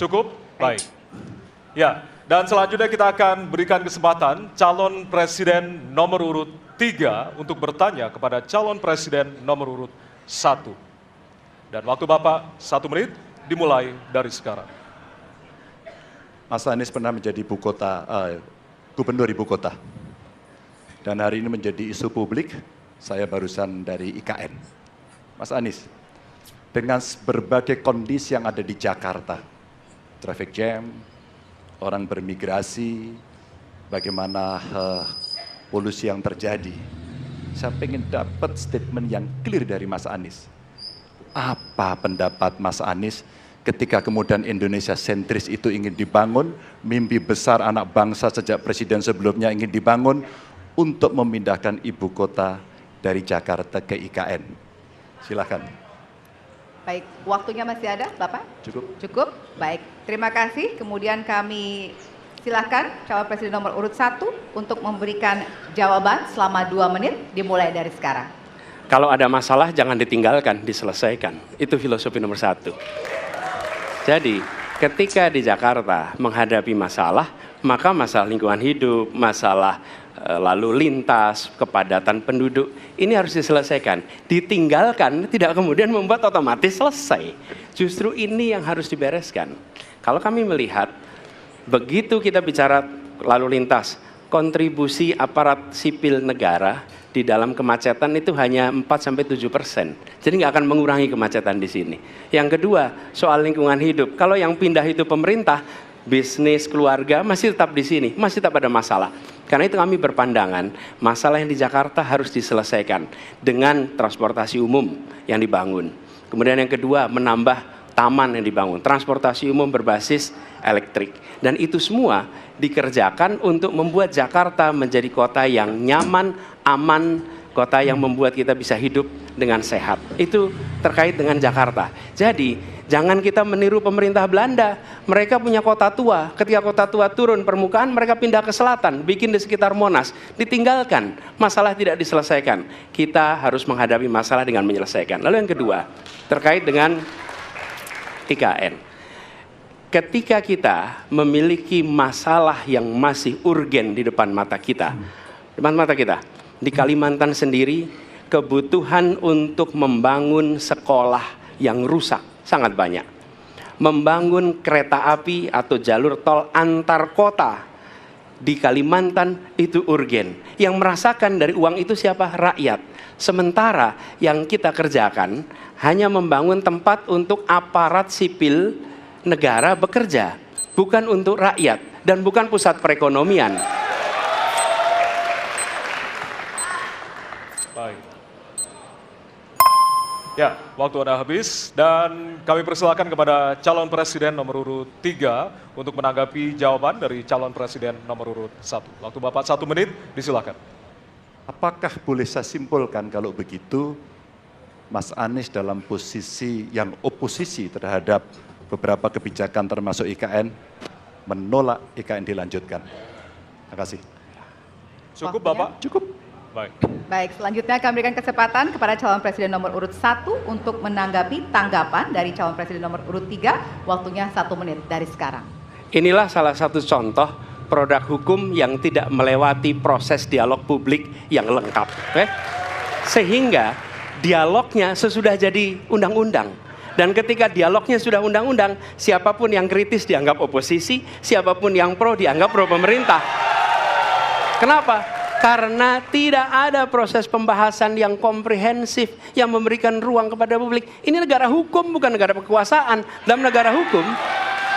Cukup? Baik. Ya, dan selanjutnya kita akan berikan kesempatan calon presiden nomor urut 3 untuk bertanya kepada calon presiden nomor urut 1. Dan waktu Bapak 1 menit dimulai dari sekarang. Mas Anies pernah menjadi gubernur ibu kota. Dan hari ini menjadi isu publik, saya barusan dari IKN. Mas Anies, dengan berbagai kondisi yang ada di Jakarta, traffic jam, orang bermigrasi, bagaimana polusi yang terjadi. Saya ingin dapat statement yang clear dari Mas Anies. Apa pendapat Mas Anies ketika kemudian Indonesia sentris itu ingin dibangun, mimpi besar anak bangsa sejak presiden sebelumnya ingin dibangun untuk memindahkan ibu kota dari Jakarta ke IKN. Silakan. Baik, waktunya masih ada, Bapak? Cukup. Cukup, baik. Terima kasih. Kemudian kami silakan calon presiden nomor urut 1 untuk memberikan jawaban selama 2 menit, dimulai dari sekarang. Kalau ada masalah jangan ditinggalkan, diselesaikan. Itu filosofi nomor 1. Jadi, ketika di Jakarta menghadapi masalah, maka masalah lingkungan hidup, masalah lalu lintas, kepadatan penduduk, ini harus diselesaikan. Ditinggalkan tidak kemudian membuat otomatis selesai. Justru ini yang harus dibereskan. Kalau kami melihat, begitu kita bicara lalu lintas, kontribusi aparat sipil negara di dalam kemacetan itu hanya 4-7%. Jadi nggak akan mengurangi kemacetan di sini. Yang kedua, soal lingkungan hidup. Kalau yang pindah itu pemerintah, bisnis, keluarga masih tetap di sini, masih tetap ada masalah. Karena itu kami berpandangan masalah yang di Jakarta harus diselesaikan dengan transportasi umum yang dibangun. Kemudian yang kedua, menambah taman yang dibangun, transportasi umum berbasis elektrik. Dan itu semua dikerjakan untuk membuat Jakarta menjadi kota yang nyaman, aman, kota yang membuat kita bisa hidup dengan sehat. Itu terkait dengan Jakarta. Jadi jangan kita meniru pemerintah Belanda. Mereka punya kota tua. Ketika kota tua turun permukaan, mereka pindah ke selatan, bikin di sekitar Monas. Ditinggalkan, masalah tidak diselesaikan. Kita harus menghadapi masalah dengan menyelesaikan. Lalu yang kedua, terkait dengan IKN. Ketika kita memiliki masalah yang masih urgen di depan mata kita, di Kalimantan sendiri, kebutuhan untuk membangun sekolah yang rusak sangat banyak. Membangun kereta api atau jalur tol antar kota di Kalimantan itu urgen. Yang merasakan dari uang itu siapa? Rakyat. Sementara yang kita kerjakan hanya membangun tempat untuk aparat sipil negara bekerja, bukan untuk rakyat dan bukan pusat perekonomian. Baik. Ya, waktu Anda habis dan kami persilakan kepada calon presiden nomor urut 3 untuk menanggapi jawaban dari calon presiden nomor urut 1. Waktu Bapak 1 menit, disilakan. Apakah boleh saya simpulkan kalau begitu Mas Anies dalam posisi yang oposisi terhadap beberapa kebijakan termasuk IKN menolak IKN dilanjutkan? Terima kasih. Cukup Waktunya? Bapak? Cukup. Baik. Baik, selanjutnya kami berikan kesempatan kepada calon presiden nomor urut 1 untuk menanggapi tanggapan dari calon presiden nomor urut 3, waktunya 1 menit dari sekarang. Inilah salah satu contoh produk hukum yang tidak melewati proses dialog publik yang lengkap. Sehingga dialognya sesudah jadi undang-undang. Dan ketika dialognya sudah undang-undang, siapapun yang kritis dianggap oposisi, siapapun yang pro dianggap pro pemerintah. Kenapa? Karena tidak ada proses pembahasan yang komprehensif yang memberikan ruang kepada publik. Ini negara hukum, bukan negara kekuasaan. Dalam negara hukum,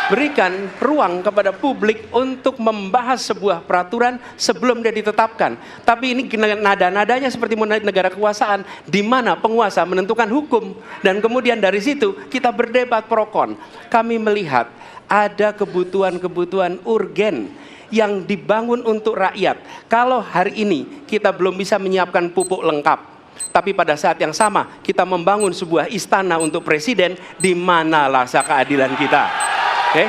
berikan ruang kepada publik untuk membahas sebuah peraturan sebelum dia ditetapkan. Tapi ini nada-nadanya seperti negara kekuasaan, di mana penguasa menentukan hukum. Dan kemudian dari situ kita berdebat pro kon. Kami melihat ada kebutuhan-kebutuhan urgen yang dibangun untuk rakyat. Kalau hari ini kita belum bisa menyiapkan pupuk lengkap, tapi pada saat yang sama kita membangun sebuah istana untuk presiden, di mana rasa keadilan kita? Oke?